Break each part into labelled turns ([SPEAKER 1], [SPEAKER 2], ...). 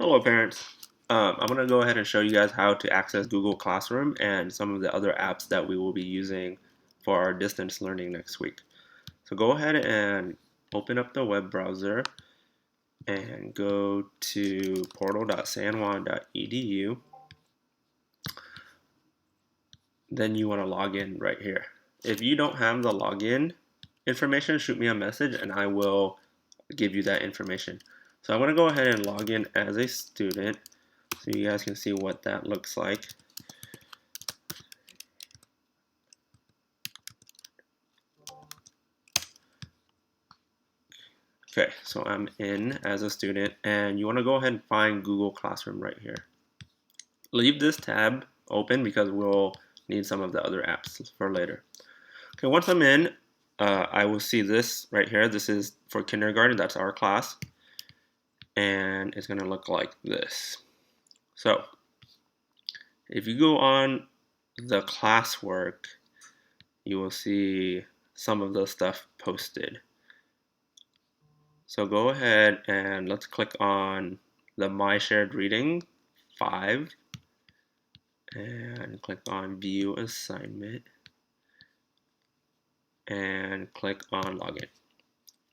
[SPEAKER 1] Hello parents. I'm going to go ahead and show you guys how to access Google Classroom and some of the other apps that we will be using for our distance learning next week. So go ahead and open up the web browser and go to portal.sanjuan.edu. Then you want to log in right here. If you don't have the login information, shoot me a message and I will give you that information. So I'm going to go ahead and log in as a student so you guys can see what that looks like. Okay, so I'm in as a student, and you want to go ahead and find Google Classroom right here. Leave this tab open because we'll need some of the other apps for later. Okay, once I'm in, I will see this right here. This is for kindergarten, that's our class, and it's going to look like this. So, if you go on the classwork, you will see some of the stuff posted. So go ahead and let's click on the My Shared Reading 5 and click on View Assignment and click on Login.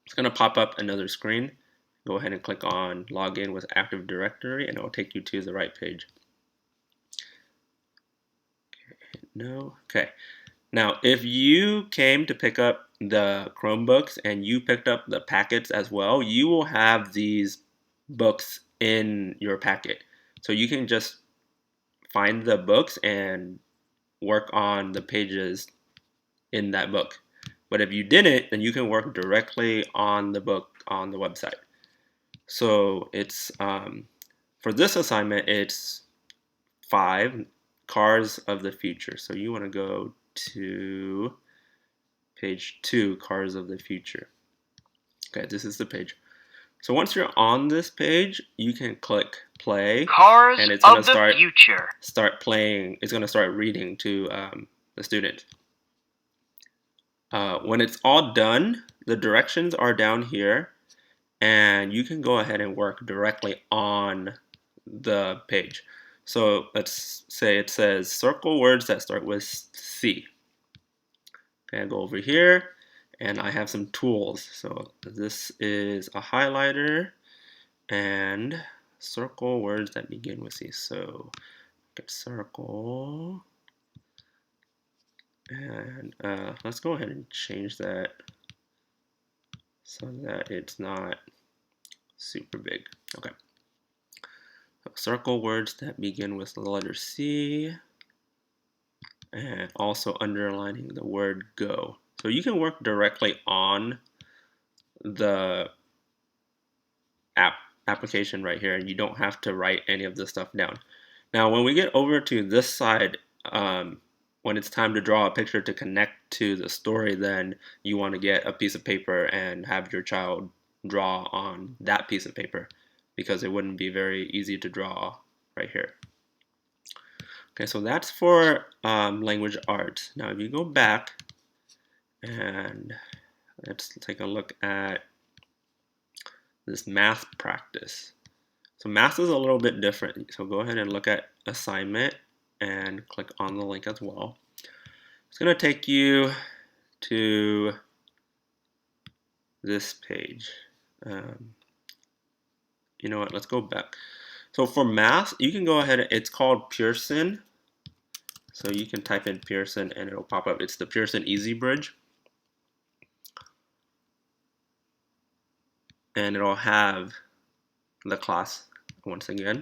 [SPEAKER 1] It's going to pop up another screen. Go ahead and click on Login with Active Directory and it will take you to the right page. No. Okay. Now, if you came to pick up the Chromebooks and you picked up the packets as well, you will have these books in your packet. So you can just find the books and work on the pages in that book. But if you didn't, then you can work directly on the book on the website. So it's for this assignment, it's 5 Cars of the Future. So you want to go to page 2, Cars of the Future. Okay, this is the page. So once you're on this page, you can click play,
[SPEAKER 2] Cars
[SPEAKER 1] and it's going to
[SPEAKER 2] start
[SPEAKER 1] playing. It's going to start reading to the student. When it's all done, the directions are down here, and you can go ahead and work directly on the page. So let's say it says circle words that start with C. Okay, I go over here, and I have some tools. So this is a highlighter and circle words that begin with C. So get circle, and let's go ahead and change that so that it's not super big. Okay. So circle words that begin with the letter C, and also underlining the word go. So you can work directly on the application right here, and you don't have to write any of this stuff down. Now, when we get over to this side, when it's time to draw a picture to connect to the story, then you want to get a piece of paper and have your child draw on that piece of paper because it wouldn't be very easy to draw right here. Okay, so that's for language arts. Now, if you go back and let's take a look at this math practice. So math is a little bit different. So go ahead and look at assignment and click on the link as well. It's going to take you to this page. You know what? Let's go back. So for math, you can go ahead. It's called Pearson. So you can type in Pearson and it'll pop up. It's the Pearson Easy Bridge. And it'll have the class once again.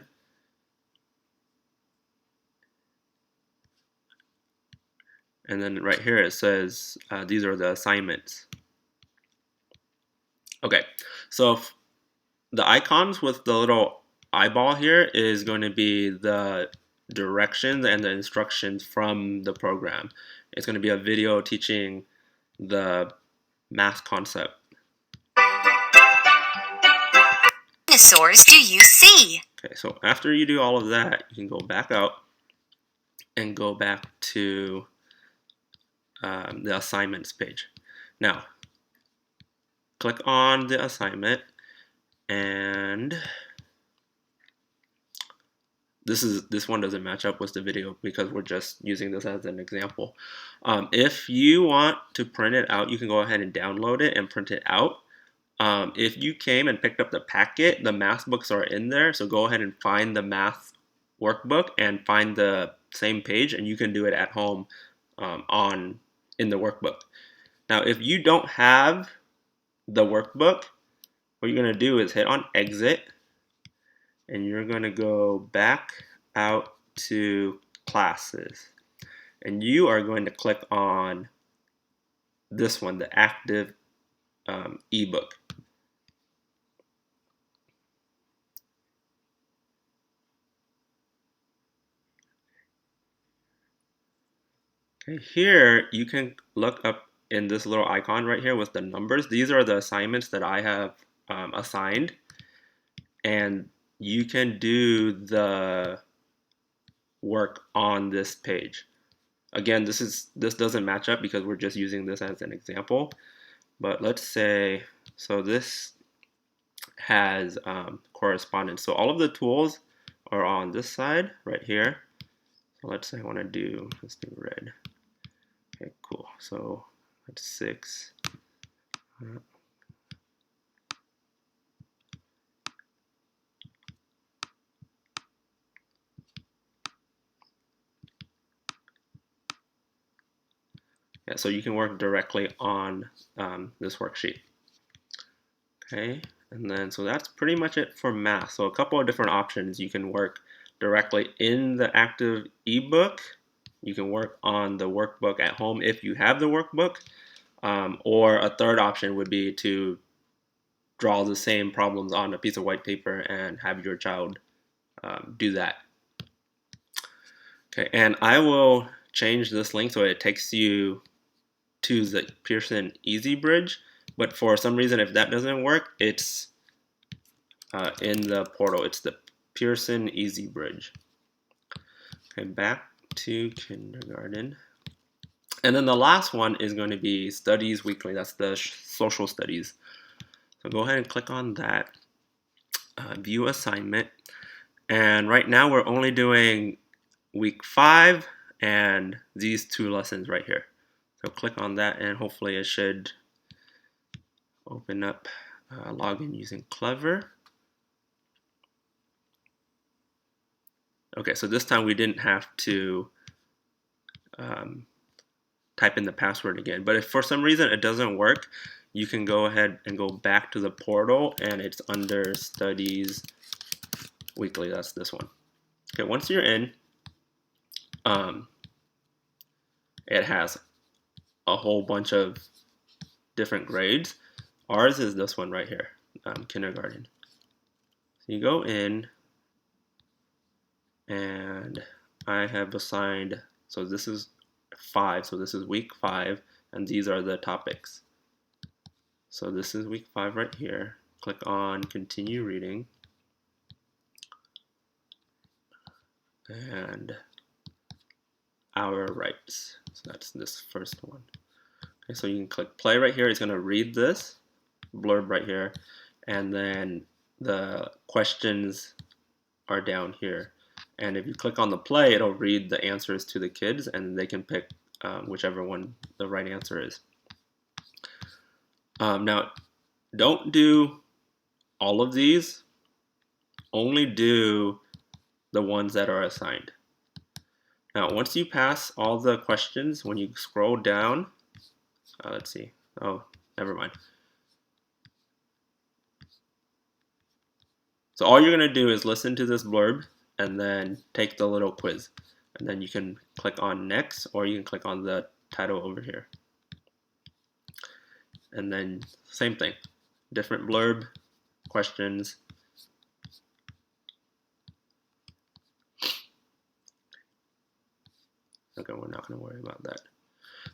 [SPEAKER 1] And then right here it says these are the assignments. Okay, so the icons with the little eyeball here is going to be the directions and the instructions from the program. It's going to be a video teaching the math concept.
[SPEAKER 2] Dinosaurs do you see?
[SPEAKER 1] Okay, so after you do all of that, you can go back out and go back to the assignments page. Now, click on the assignment and this one doesn't match up with the video because we're just using this as an example. If you want to print it out, you can go ahead and download it and print it out. If you came and picked up the packet, the math books are in there, so go ahead and find the math workbook and find the same page, and you can do it at home in the workbook. Now, if you don't have the workbook, what you're going to do is hit on exit, and you're going to go back out to classes, and you are going to click on this one, the active ebook. Okay, here you can look up in this little icon right here with the numbers. These are the assignments that I have assigned, and you can do the work on this page. Again, this doesn't match up because we're just using this as an example, but let's say, so this has correspondence. So all of the tools are on this side right here. So let's say I want to do, let's do red. Okay, cool. So that's 6. Yeah, so you can work directly on this worksheet. Okay, and then so that's pretty much it for math. So a couple of different options. You can work directly in the active ebook. You can work on the workbook at home if you have the workbook. Or a third option would be to draw the same problems on a piece of white paper and have your child do that. Okay, and I will change this link so it takes you to the Pearson EasyBridge, but for some reason, if that doesn't work, it's in the portal. It's the Pearson EasyBridge. Okay, back to kindergarten. And then the last one is going to be Studies Weekly. That's the social studies. So go ahead and click on that. View assignment. And right now we're only doing week 5 and these 2 lessons right here. So click on that and hopefully it should open up login using Clever. Okay, so this time we didn't have to type in the password again. But if for some reason it doesn't work, you can go ahead and go back to the portal and it's under Studies Weekly. That's this one. Okay, once you're in, it has a whole bunch of different grades. Ours is this one right here, kindergarten. So you go in, and I have assigned, so this is 5, so this is week 5, and these are the topics. So this is week 5 right here. Click on continue reading, and our rights. So that's this first one. Okay, so you can click play right here. It's going to read this blurb right here, and then the questions are down here. And if you click on the play, it'll read the answers to the kids, and they can pick whichever one the right answer is. Now, don't do all of these. Only do the ones that are assigned. Now, once you pass all the questions, when you scroll down, let's see. Oh, never mind. So all you're going to do is listen to this blurb and then take the little quiz. And then you can click on next, or you can click on the title over here. And then same thing, different blurb, questions. Okay, we're not going to worry about that.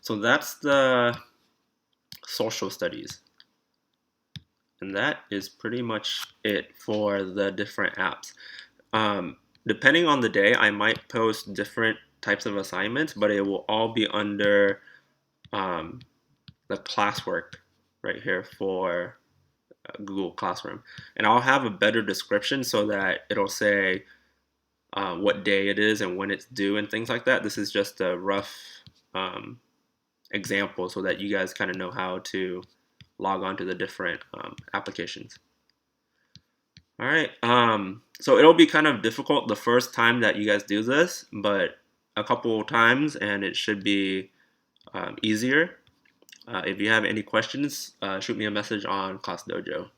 [SPEAKER 1] So that's the social studies. And that is pretty much it for the different apps. Depending on the day, I might post different types of assignments, but it will all be under the classwork right here for Google Classroom. And I'll have a better description so that it'll say what day it is and when it's due and things like that. This is just a rough example so that you guys kind of know how to log on to the different applications. All right, so it'll be kind of difficult the first time that you guys do this, but a couple times and it should be easier. If you have any questions, shoot me a message on Class Dojo.